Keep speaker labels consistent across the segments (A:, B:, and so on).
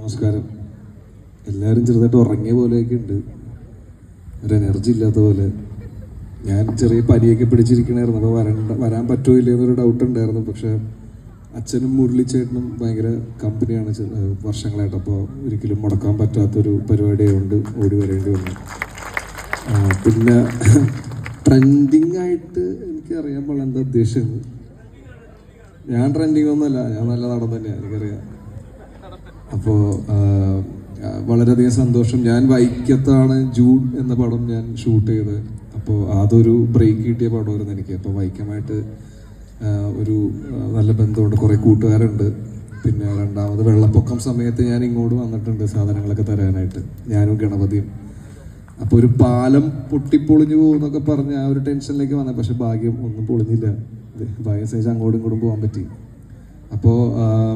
A: നമസ്കാരം. എല്ലാവരും ചെറുതായിട്ട് ഉറങ്ങിയ പോലെയൊക്കെ ഉണ്ട്, ഒരു എനർജി ഇല്ലാത്ത പോലെ. ഞാൻ ചെറിയ പനിയൊക്കെ പിടിച്ചിരിക്കണമായിരുന്നു, അപ്പോൾ വരാൻ പറ്റുമോ ഇല്ലയെന്നൊരു ഡൗട്ട് ഉണ്ടായിരുന്നു. പക്ഷേ അച്ഛനും മുരളിച്ചേട്ടനും ഭയങ്കര കമ്പനിയാണ് വർഷങ്ങളായിട്ട്, അപ്പോൾ ഒരിക്കലും മുടക്കാൻ പറ്റാത്തൊരു പരിപാടിയായതുകൊണ്ട് ഓടി വരേണ്ടി വന്നു. പിന്നെ ട്രെൻഡിങ് ആയിട്ട് എനിക്കറിയാൻ പാടില്ല എന്താ ഉദ്ദേശിച്ചത്. ഞാൻ ട്രെൻഡിങ് ഒന്നുമല്ല, ഞാൻ നല്ല നടൻ തന്നെയാണ്, എനിക്കറിയാം. അപ്പോൾ വളരെയധികം സന്തോഷം. ഞാൻ വൈക്കത്താണ് ജൂൺ എന്ന പടം ഞാൻ ഷൂട്ട് ചെയ്തത്. അപ്പോൾ അതൊരു ബ്രേക്ക് കിട്ടിയ പടമായിരുന്നു എനിക്ക്. അപ്പോൾ വൈക്കമായിട്ട് ഒരു നല്ല ബന്ധമുണ്ട്, കുറേ കൂട്ടുകാരുണ്ട്. പിന്നെ രണ്ടാമത് വെള്ളപ്പൊക്കം സമയത്ത് ഞാൻ ഇങ്ങോട്ട് വന്നിട്ടുണ്ട് സാധനങ്ങളൊക്കെ തരാനായിട്ട്, ഞാനും ഗണപതിയും. അപ്പോൾ ഒരു പാലം പൊട്ടിപ്പൊളിഞ്ഞു പോകുന്നൊക്കെ പറഞ്ഞ് ആ ഒരു ടെൻഷനിലേക്ക് വന്നത്. പക്ഷെ ഭാഗ്യം ഒന്നും പൊളിഞ്ഞില്ല, ഭാഗ്യം സഹിച്ച് അങ്ങോട്ടും ഇങ്ങോട്ടും പോകാൻ പറ്റി. അപ്പോൾ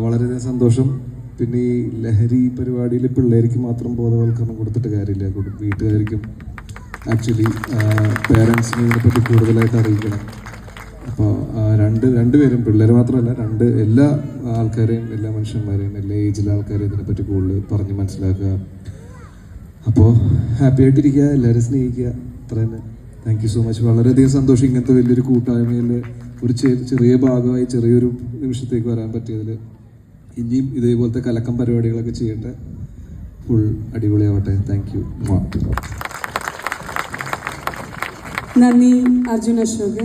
A: വളരെയധികം സന്തോഷം. പിന്നെ ഈ ലഹരി പരിപാടിയിൽ പിള്ളേർക്ക് മാത്രം ബോധവൽക്കരണം കൊടുത്തിട്ട് കാര്യമില്ല, വീട്ടുകാർക്കും ആക്ച്വലി പേരൻസിനെ ഇതിനെപ്പറ്റി കൂടുതലായിട്ട് അറിയിക്കണം. അപ്പോൾ രണ്ടുപേരും, പിള്ളേർ മാത്രമല്ല, എല്ലാ ആൾക്കാരെയും, എല്ലാ മനുഷ്യന്മാരെയും, എല്ലാ ഏജിലെ ആൾക്കാരെയും ഇതിനെപ്പറ്റി കൂടുതൽ പറഞ്ഞ് മനസ്സിലാക്കുക. അപ്പോൾ ഹാപ്പി ആയിട്ടിരിക്കുക, എല്ലാവരും സ്നേഹിക്കുക, അത്ര തന്നെ. Thank you so much. വളരെയധികം സന്തോഷം ഇങ്ങനത്തെ വലിയൊരു കൂട്ടായ്മയിൽ ഒരു ചെറിയ ഭാഗമായി ചെറിയൊരു നിമിഷത്തേക്ക് വരാൻ പറ്റിയതിൽ. ഇനിയും ഇതേപോലത്തെ കലക്കം പരിപാടികളൊക്കെ ചെയ്യട്ടെ, ഫുൾ അടിപൊളിയാവട്ടെ. Thank you.
B: നന്ദി അർജുൻ അശോക്.